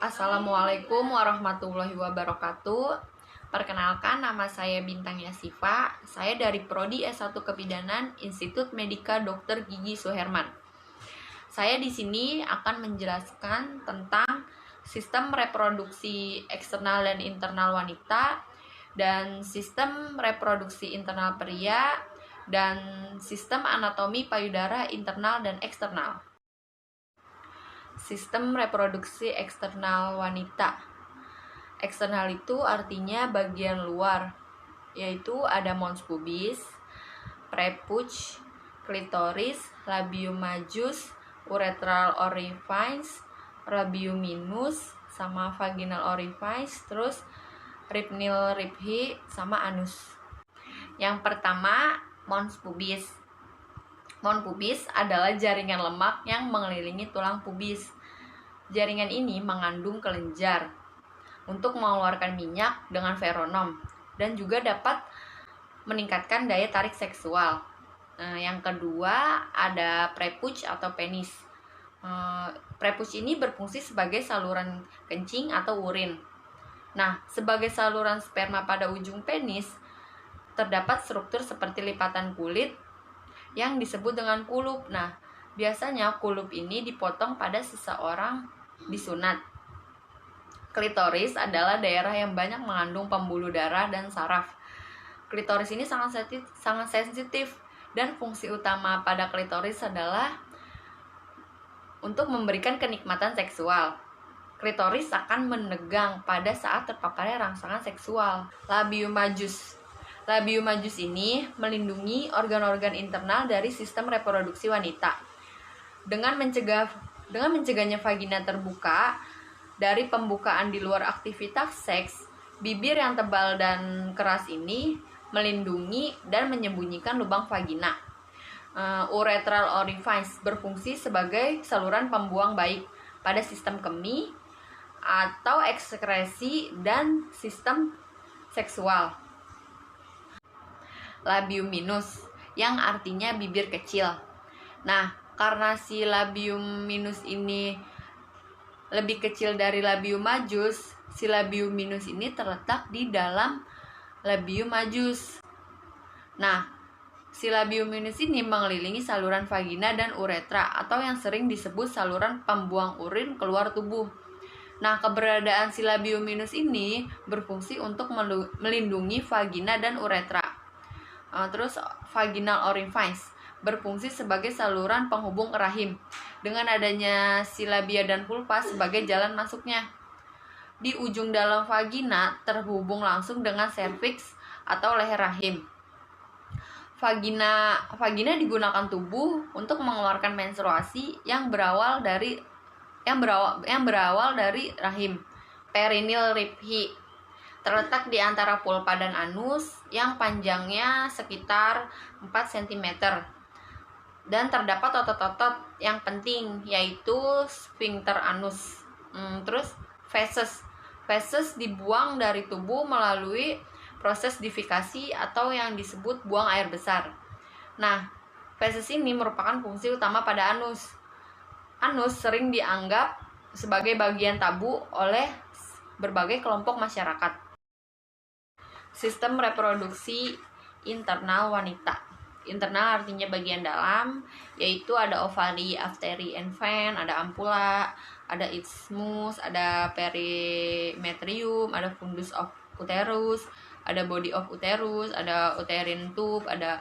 Assalamualaikum warahmatullahi wabarakatuh. Perkenalkan, nama saya Bintang Yasifa. Saya dari Prodi S1 Kebidanan Institut Medika Dr. Gigi Suherman. Saya di sini akan menjelaskan tentang sistem reproduksi eksternal dan internal wanita dan sistem reproduksi internal pria dan sistem anatomi payudara internal dan eksternal. Sistem reproduksi eksternal wanita. Eksternal itu artinya bagian luar, yaitu ada mons pubis, prepuce, klitoris, labium majus, urethral orifice, labium minus, sama vaginal orifice, terus ribnil ribhi, sama anus. Yang pertama, mons pubis. Mons pubis adalah jaringan lemak yang mengelilingi tulang pubis. Jaringan ini mengandung kelenjar untuk mengeluarkan minyak dengan feronom dan juga dapat meningkatkan daya tarik seksual. Yang kedua ada prepuce atau penis. Prepuce ini berfungsi sebagai saluran kencing atau urin. Nah, sebagai saluran sperma pada ujung penis terdapat struktur seperti lipatan kulit yang disebut dengan kulup. Nah, biasanya kulup ini dipotong pada seseorang disunat. Klitoris adalah daerah yang banyak mengandung pembuluh darah dan saraf. Klitoris ini sangat sensitif dan fungsi utama pada klitoris adalah untuk memberikan kenikmatan seksual. Klitoris akan menegang pada saat terpaparnya rangsangan seksual. Labium majus. Labium majus ini melindungi organ-organ internal dari sistem reproduksi wanita. Dengan mencegahnya vagina terbuka dari pembukaan di luar aktivitas seks, bibir yang tebal dan keras ini melindungi dan menyembunyikan lubang vagina. Urethral orifice berfungsi sebagai saluran pembuang baik pada sistem kemih atau ekskresi dan sistem seksual. Labium minus, yang artinya bibir kecil. Nah, karena si labium minus ini lebih kecil dari labium majus, si labium minus ini terletak di dalam labium majus. Nah, si labium minus ini mengelilingi saluran vagina dan uretra atau yang sering disebut saluran pembuang urin keluar tubuh. Nah, keberadaan si labium minus ini berfungsi untuk melindungi vagina dan uretra. Terus vaginal orifice berfungsi sebagai saluran penghubung ke rahim dengan adanya si labia dan vulva sebagai jalan masuknya. Di ujung dalam vagina terhubung langsung dengan serviks atau leher rahim. Vagina digunakan tubuh untuk mengeluarkan menstruasi yang berawal dari rahim. Perineal ribhi terletak di antara vulva dan anus yang panjangnya sekitar 4 cm. Dan terdapat otot-otot yang penting, yaitu sphincter anus. Terus feses dibuang dari tubuh melalui proses difikasi atau yang disebut buang air besar. Nah, feses ini merupakan fungsi utama pada anus. Anus sering dianggap sebagai bagian tabu oleh berbagai kelompok masyarakat. Sistem reproduksi internal wanita. Internal artinya bagian dalam, yaitu ada ovari, afteri, and van, ada ampula, ada isthmus, ada perimetrium, ada fundus of uterus, ada body of uterus, ada uterine tube, ada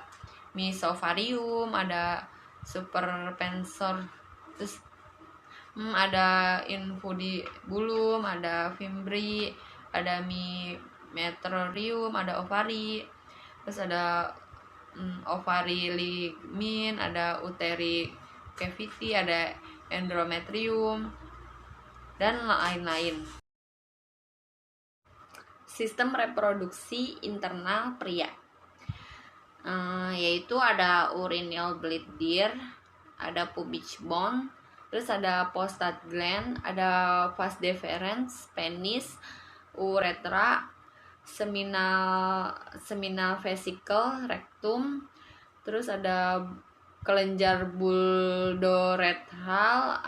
mesovarium, ada superpensor, terus ada infundibulum, ada fimbri, ada metrium, ada ovari, terus ada ovari ligmin, ada uteri cavity, ada endometrium, dan lain-lain. Sistem reproduksi internal pria, yaitu ada urinary bladder, ada pubic bone, terus ada prostate gland, ada vas deferens, penis, uretra, seminal vesicle, rectum, terus ada kelenjar bulbourethral,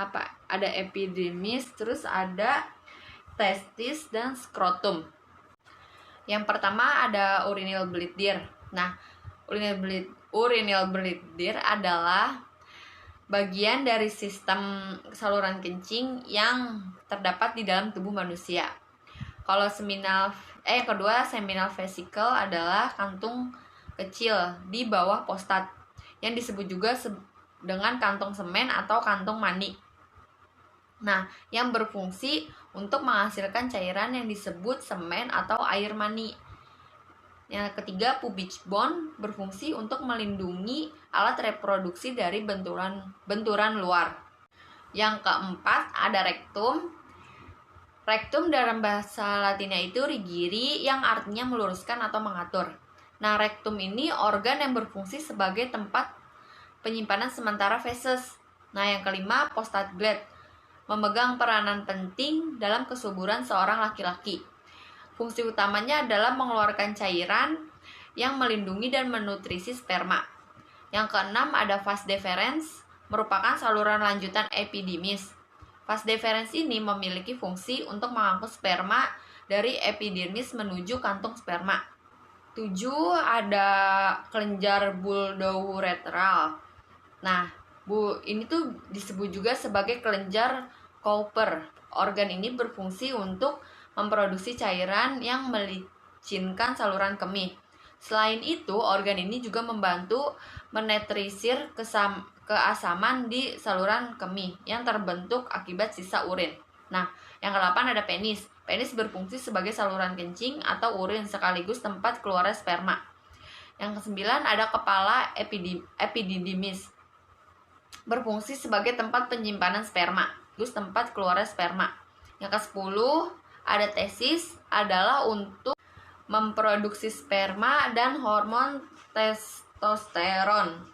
ada epididymis, terus ada testis, dan skrotum. Yang pertama ada urinary bladder. Nah, urinary bladder adalah bagian dari sistem saluran kencing yang terdapat di dalam tubuh manusia. Kalau yang kedua, seminal vesicle adalah kantung kecil di bawah prostat yang disebut juga dengan kantong semen atau kantong mani. Nah, yang berfungsi untuk menghasilkan cairan yang disebut semen atau air mani. Yang ketiga, pubic bone berfungsi untuk melindungi alat reproduksi dari benturan luar. Yang keempat, ada rektum. Rektum dalam bahasa Latinnya itu rigiri, yang artinya meluruskan atau mengatur. Nah, rektum ini organ yang berfungsi sebagai tempat penyimpanan sementara feses. Nah, yang kelima, prostate gland memegang peranan penting dalam kesuburan seorang laki-laki. Fungsi utamanya adalah mengeluarkan cairan yang melindungi dan menutrisi sperma. Yang keenam ada vas deferens, merupakan saluran lanjutan epidimis. Vas deferens ini memiliki fungsi untuk mengangkut sperma dari epidermis menuju kantung sperma. 7 ada kelenjar buldouretral. Nah, ini tuh disebut juga sebagai kelenjar Cowper. Organ ini berfungsi untuk memproduksi cairan yang melicinkan saluran kemih. Selain itu, organ ini juga membantu menetrisir keasaman di saluran kemih yang terbentuk akibat sisa urin. Nah, yang ke-8 ada penis. Penis berfungsi sebagai saluran kencing atau urin sekaligus tempat keluarnya sperma. Yang ke-9 ada kepala epididymis. Berfungsi sebagai tempat penyimpanan sperma, sekaligus tempat keluarnya sperma. Yang ke-10 ada testis, adalah untuk memproduksi sperma dan hormon testosteron.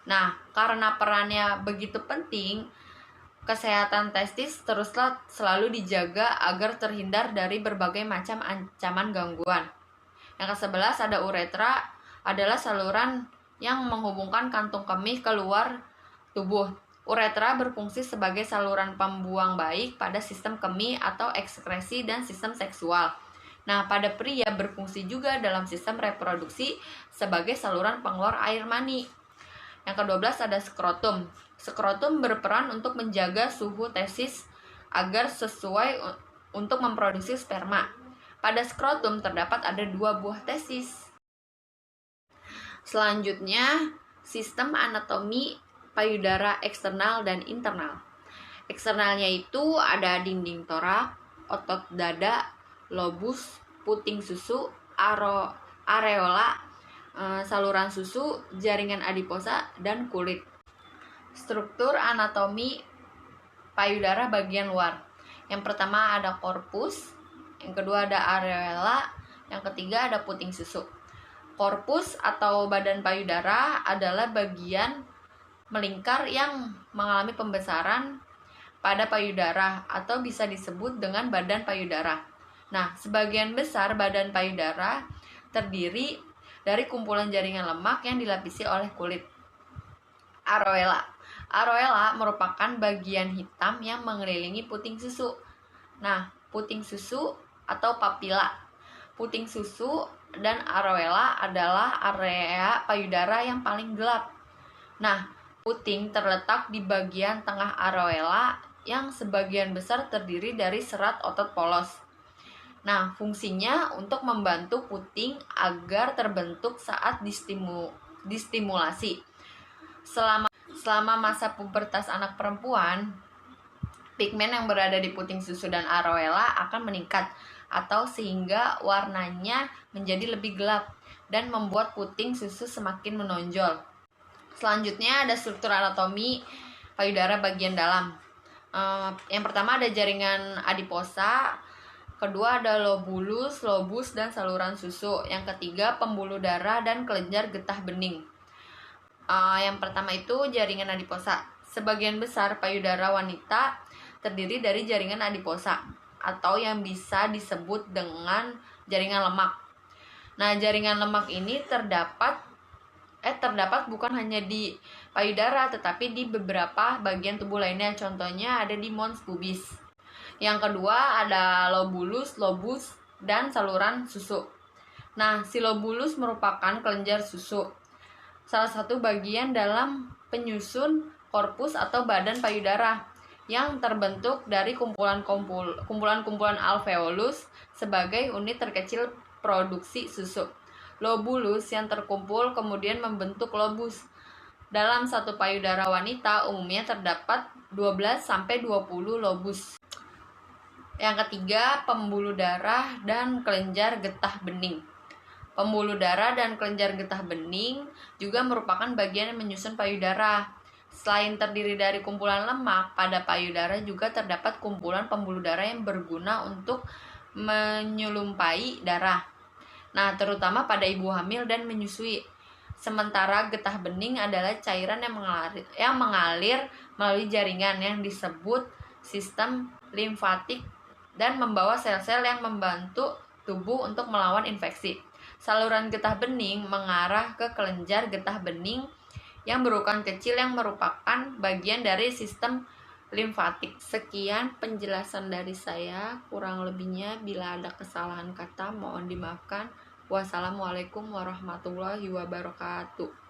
Nah, karena perannya begitu penting, kesehatan testis teruslah selalu dijaga agar terhindar dari berbagai macam ancaman gangguan. Yang ke-11 ada uretra, adalah saluran yang menghubungkan kantung kemih keluar tubuh. Uretra berfungsi sebagai saluran pembuang baik pada sistem kemih atau ekskresi dan sistem seksual. Nah, pada pria berfungsi juga dalam sistem reproduksi sebagai saluran pengeluar air mani. Yang ke-12 ada skrotum. Skrotum berperan untuk menjaga suhu testis agar sesuai untuk memproduksi sperma. Pada skrotum terdapat ada 2 buah testis. Selanjutnya, sistem anatomi payudara eksternal dan internal. Eksternalnya itu ada dinding torak, otot dada, lobus, puting susu, areola, saluran susu, jaringan adiposa, dan kulit. Struktur anatomi payudara bagian luar. Yang pertama ada korpus, yang kedua ada areola, yang ketiga ada puting susu. Korpus atau badan payudara adalah bagian melingkar yang mengalami pembesaran pada payudara atau bisa disebut dengan badan payudara. Nah, sebagian besar badan payudara terdiri dari kumpulan jaringan lemak yang dilapisi oleh kulit. Areola. Areola merupakan bagian hitam yang mengelilingi puting susu. Nah, puting susu atau papila. Puting susu dan areola adalah area payudara yang paling gelap. Nah, puting terletak di bagian tengah areola yang sebagian besar terdiri dari serat otot polos. Nah, fungsinya untuk membantu puting agar terbentuk saat distimulasi. Selama masa pubertas anak perempuan, pigmen yang berada di puting susu dan areola akan meningkat atau sehingga warnanya menjadi lebih gelap dan membuat puting susu semakin menonjol. Selanjutnya ada struktur anatomi payudara bagian dalam. Yang pertama ada jaringan adiposa, kedua ada lobulus, lobus, dan saluran susu. Yang ketiga pembuluh darah dan kelenjar getah bening. Yang pertama itu jaringan adiposa. Sebagian besar payudara wanita terdiri dari jaringan adiposa atau yang bisa disebut dengan jaringan lemak. Nah, jaringan lemak ini terdapat bukan hanya di payudara tetapi di beberapa bagian tubuh lainnya. Contohnya ada di mons pubis. Yang kedua ada lobulus, lobus, dan saluran susu. Nah, si lobulus merupakan kelenjar susu, salah satu bagian dalam penyusun korpus atau badan payudara yang terbentuk dari kumpulan-kumpulan alveolus sebagai unit terkecil produksi susu. Lobulus yang terkumpul kemudian membentuk lobus. Dalam satu payudara wanita umumnya terdapat 12-20 lobus. Yang ketiga, pembuluh darah dan kelenjar getah bening. Pembuluh darah dan kelenjar getah bening juga merupakan bagian yang menyusun payudara. Selain terdiri dari kumpulan lemak, pada payudara juga terdapat kumpulan pembuluh darah yang berguna untuk menyelumpai darah. Nah, terutama pada ibu hamil dan menyusui. Sementara getah bening adalah cairan yang mengalir melalui jaringan yang disebut sistem limfatik dan membawa sel-sel yang membantu tubuh untuk melawan infeksi. Saluran getah bening mengarah ke kelenjar getah bening yang berukuran kecil yang merupakan bagian dari sistem limfatik. Sekian penjelasan dari saya, kurang lebihnya bila ada kesalahan kata mohon dimaafkan. Wassalamualaikum warahmatullahi wabarakatuh.